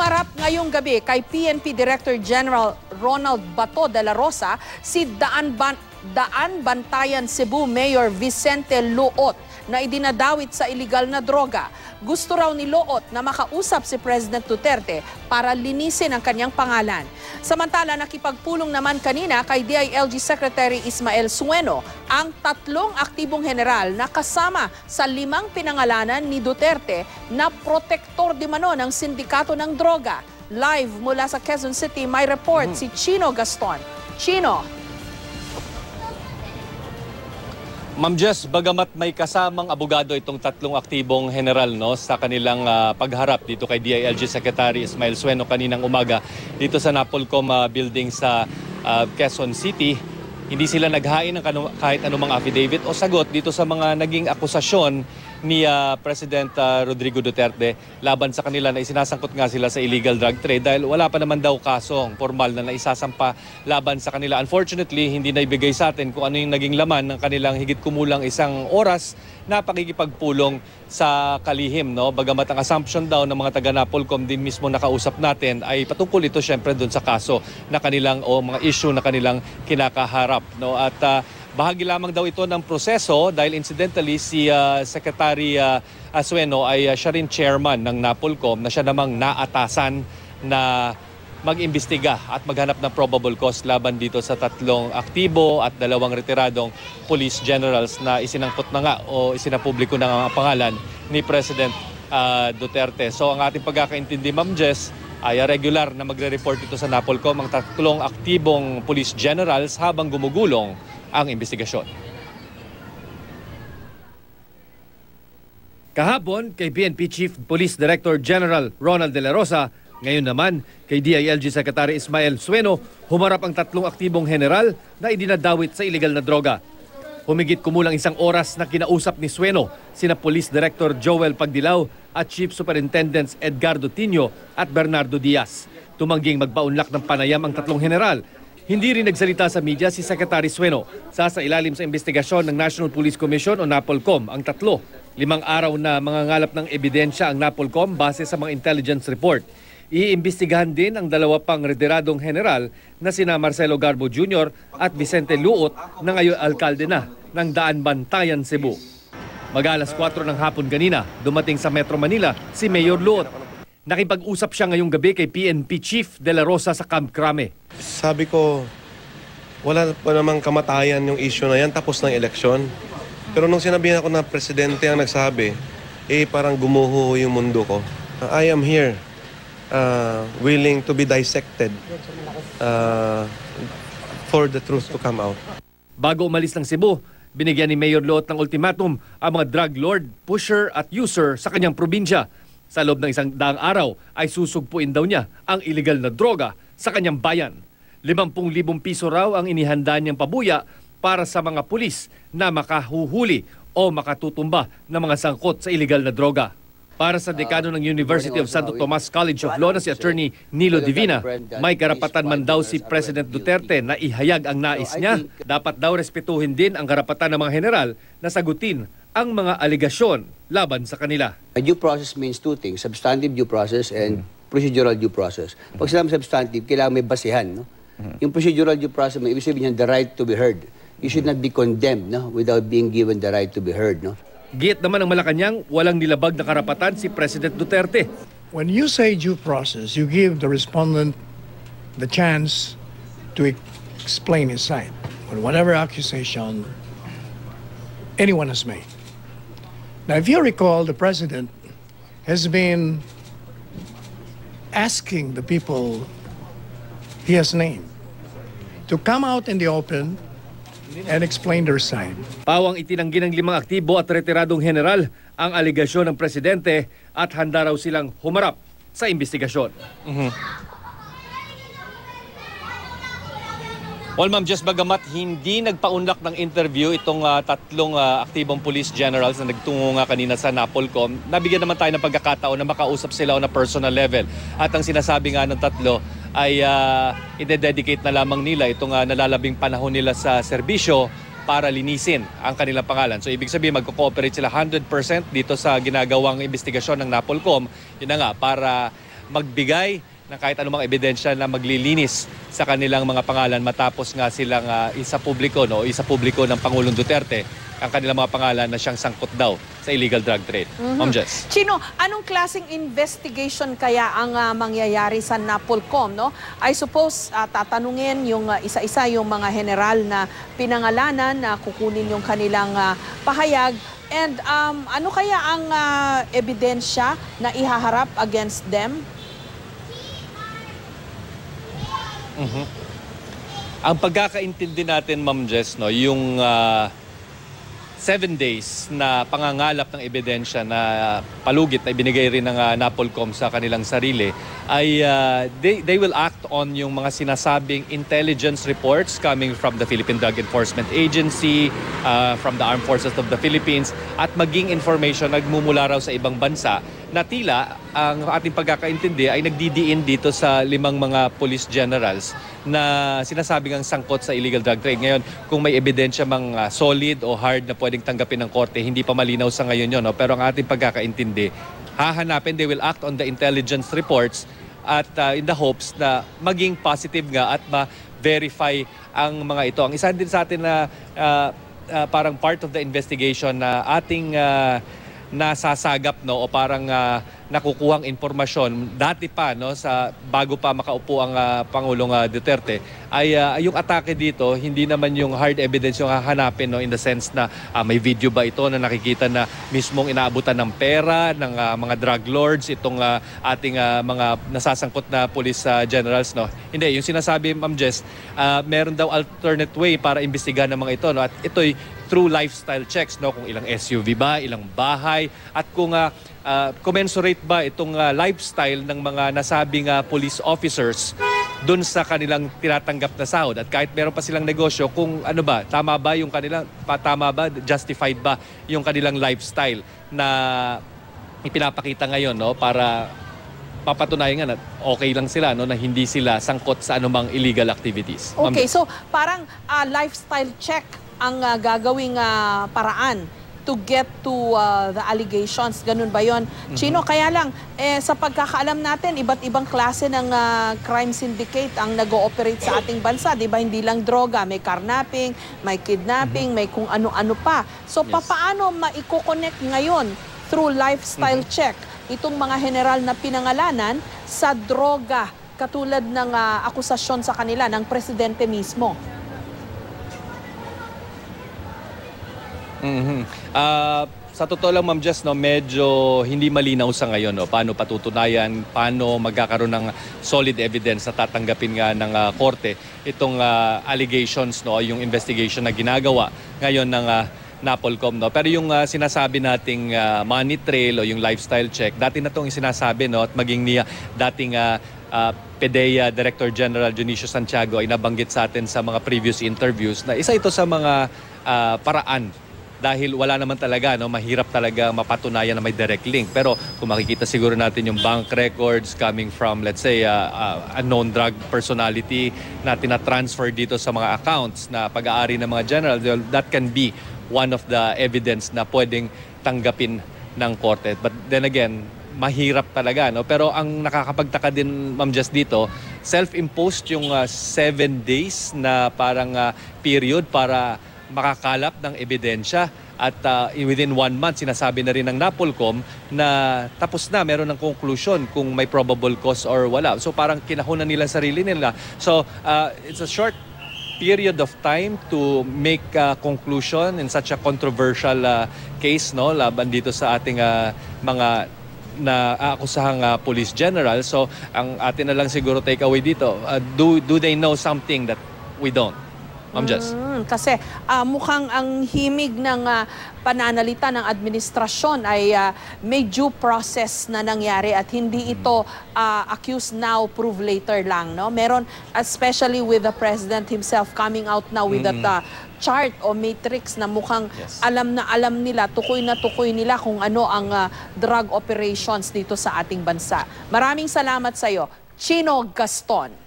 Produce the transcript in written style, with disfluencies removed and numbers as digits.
Humarap ngayong gabi kay PNP Director General Ronald Bato de la Rosa si Daan Bantayan Cebu Mayor Vicente Luot na idinadawit sa iligal na droga. Gusto raw ni Luot na makausap si President Duterte para linisin ang kanyang pangalan. Samantala, nakipagpulong naman kanina kay DILG Secretary Ismael Sueno ang 3 aktibong general na kasama sa 5 pinangalanan ni Duterte na protektor di mano ng sindikato ng droga. Live mula sa Quezon City, may report si Chino Gaston. Chino. Ma'am Jess, bagamat may kasamang abogado itong 3 aktibong general sa kanilang pagharap dito kay DILG Secretary Ismael Sueno kaninang umaga dito sa Napolcom building sa Quezon City, hindi sila naghain ng kahit anumang affidavit o sagot dito sa mga naging akusasyon ni President Rodrigo Duterte laban sa kanila na isinasangkot nga sila sa illegal drug trade dahil wala pa naman daw kasong formal na naisasampa laban sa kanila. Unfortunately, hindi na ibigay sa atin kung ano yung naging laman ng kanilang higit kumulang 1 oras na pakikipagpulong sa kalihim. Bagamat ang assumption daw ng mga taga-Napolcom din mismo nakausap natin ay patungkol ito syempre doon sa kaso na kanilang o mga issue na kanilang kinakaharap. At bahagi lamang daw ito ng proseso dahil incidentally si Secretary Sueno ay siya rin chairman ng Napolcom na siya namang naatasan na mag-imbestiga at maghanap ng probable cause laban dito sa 3 aktibo at 2 retiradong police generals na isinangkot na nga o isinapubliko na nga ang pangalan ni President Duterte. So ang ating pagkakaintindi, Ma'am Jess, ay regular na magre-report ito sa Napolcom ang 3 aktibong police generals habang gumugulong ang investigasyon. Kahapon kay PNP Chief Police Director General Ronald de la Rosa, ngayon naman kay DILG Secretary Ismael Sueno, humarap ang 3 aktibong general na idinadawit sa iligal na droga. Humigit kumulang 1 oras na kinausap ni Sueno sina Police Director Joel Pagdilaw at Chief Superintendents Edgardo Tinio at Bernardo Diaz. Tumangging magpaunlak ng panayam ang 3 general. Hindi rin nagsalita sa media si Secretary Sueno. Sa ilalim sa investigasyon ng National Police Commission o Napolcom ang 3. 5 araw na mangangalap ng ebidensya ang Napolcom base sa mga intelligence report. Iimbestigahan din ang 2 pang retiradong general na sina Marcelo Garbo Jr. at Vicente Luot na ngayon alkalde na ng Daan Bantayan, Cebu. Mag-alas 4 ng hapon kanina, dumating sa Metro Manila si Mayor Luot. Nakipag-usap siya ngayong gabi kay PNP Chief de la Rosa sa Camp Crame. Sabi ko, wala pa namang kamatayan yung issue na yan tapos ng eleksyon. Pero nung sinabihan ako na presidente ang nagsabi, parang gumuho yung mundo ko. I am here. Willing to be dissected for the truth to come out. Bago umalis ng Cebu, binigyan ni Mayor Luot ng ultimatum ang mga drug lord, pusher at user sa kanyang probinsya. Sa loob ng 100 araw ay susugpuin daw niya ang iligal na droga sa kanyang bayan. 50,000 piso raw ang inihanda niyang pabuya para sa mga pulis na makahuhuli o makatutumba ng mga sangkot sa iligal na droga. Para sa dekano ng University of Santo Tomas College of Law na si Attorney Nilo Divina, may karapatan man daw si President Duterte na ihayag ang nais niya. Dapat daw respetuhin din ang karapatan ng mga general na sagutin ang mga aligasyon laban sa kanila. Due process means 2 things, substantive due process and procedural due process. Pag sinabi substantive, kailangan may basihan. Yung procedural due process, may ibig sabihin the right to be heard. You should not be condemned without being given the right to be heard. Giit naman ng Malacanang, walang nilabag na karapatan si President Duterte. When you say due process, you give the respondent the chance to explain his side on whatever accusation anyone has made. Now, if you recall, the President has been asking the people he has named to come out in the open and explain their side. Pawang itinanggi ng 5 aktibo at retiradong general ang aligasyon ng presidente at handa raw silang humarap sa investigasyon. Well, Ma'am Jess, bagamat hindi nagpaunlak ng interview itong 3 aktibong police generals na nagtungo nga kanina sa Napolcom, nabigyan naman tayo ng pagkakataon na makausap sila on a personal level. At ang sinasabi nga ng 3 ay ide-dedicate na lamang nila itong nalalabing panahon nila sa serbisyo para linisin ang kanilang pangalan. So ibig sabihin magko-cooperate sila 100% dito sa ginagawang investigasyon ng Napolcom. Yun na nga, para magbigay ng kahit anumang ebidensya na maglilinis sa kanilang mga pangalan matapos nga silang isa publiko ng Pangulong Duterte ang kanilang mga pangalan na siyang sangkot daw sa illegal drug trade. Ma'am Jess. Chino, anong klaseng investigation kaya ang mangyayari sa NAPOLCOM, no? I suppose tatanungin yung isa-isa yung mga general na pinangalanan na kukunin yung kanilang pahayag. And ano kaya ang ebidensya na ihaharap against them? Ang pagkakaintindi natin, Ma'am Jess, no, yung 7 days na pangangalap ng ebidensya na palugit na ibinigay rin ng NAPOLCOM sa kanilang sarili ay they will act on yung mga sinasabing intelligence reports coming from the Philippine Drug Enforcement Agency, from the Armed Forces of the Philippines, at maging information nagmumula raw sa ibang bansa na tila ang ating pagkakaintindi ay nagdidiin dito sa 5 mga police generals na sinasabing ang sangkot sa illegal drug trade. Ngayon, kung may ebidensya mang solid o hard na pwedeng tanggapin ng korte, hindi pa malinaw sa ngayon yun. No? Pero ang ating pagkakaintindi, hahanapin, they will act on the intelligence reports at in the hopes na maging positive nga at ma-verify ang mga ito. Ang isa din sa atin na parang part of the investigation na ating nasasagap, no, o parang nakukuhang impormasyon dati pa, no, sa bago pa makaupo ang Pangulong Duterte ay yung atake dito hindi naman yung hard evidence yung hahanapin, no, in the sense na may video ba ito na nakikita na mismong inaabutan ng pera ng mga drug lords itong ating mga nasasangkot na police generals, no. Hindi, yung sinasabi, Ma'am Jess, meron daw alternate way para imbestigahan ng mga ito, no, at ito'y through lifestyle checks, no, kung ilang SUV ba, ilang bahay, at kung commensurate ba itong lifestyle ng mga nasabing police officers dun sa kanilang tinatanggap na sahod. At kahit meron pa silang negosyo, kung ano ba, tama ba yung kanilang, tama ba, justified ba yung kanilang lifestyle na ipinapakita ngayon, no, para papatunayan nga na okay lang sila, no, na hindi sila sangkot sa anumang illegal activities. Okay, so parang lifestyle check ang gagawing paraan to get to the allegations. Ganun ba yun? Chino, kaya lang, sa pagkakaalam natin, iba't ibang klase ng crime syndicate ang nag-ooperate sa ating bansa. Di ba? Hindi lang droga, may carnapping, may kidnapping, may kung ano-ano pa. So, paano maiko-connect ngayon through lifestyle check itong mga general na pinangalanan sa droga, katulad ng akusasyon sa kanila ng presidente mismo? Sa totoo lang, Ma'am Jess, no, medyo hindi malinaw sa ngayon, no, paano patutunayan, paano magkakaroon ng solid evidence na tatanggapin nga ng korte itong allegations, no, yung investigation na ginagawa ngayon ng NAPOLCOM, no. Pero yung sinasabi nating money trail o yung lifestyle check, dati na itong sinasabi, no, at maging niya dating PDEA Director General Dionisio Santiago ay nabanggit sa atin sa mga previous interviews na isa ito sa mga paraan. Dahil wala naman talaga, no, mahirap talaga mapatunayan na may direct link. Pero kung makikita siguro natin yung bank records coming from, let's say, a known drug personality na tina-transfer dito sa mga accounts na pag-aari ng mga general, that can be one of the evidence na pwedeng tanggapin ng korte. But then again, mahirap talaga, no? Pero ang nakakapagtaka din, Ma'am Jess, dito, self-imposed yung 7 days na parang period para makakalap ng ebidensya at within 1 month sinasabi na rin ng NAPOLCOM na tapos na, meron ng conclusion kung may probable cause or wala. So parang kinahunan nila sarili nila. So it's a short period of time to make a conclusion in such a controversial case, no, laban dito sa ating mga na akusahang police general. So ang atin na lang siguro take away dito, do they know something that we don't? Kasi mukhang ang himig ng pananalita ng administrasyon ay may due process na nangyari at hindi ito accuse now, prove later lang, no? Meron, especially with the president himself coming out now with that chart o matrix na mukhang alam na alam nila, tukoy na tukoy nila kung ano ang drug operations dito sa ating bansa. Maraming salamat sa iyo, Chino Gaston.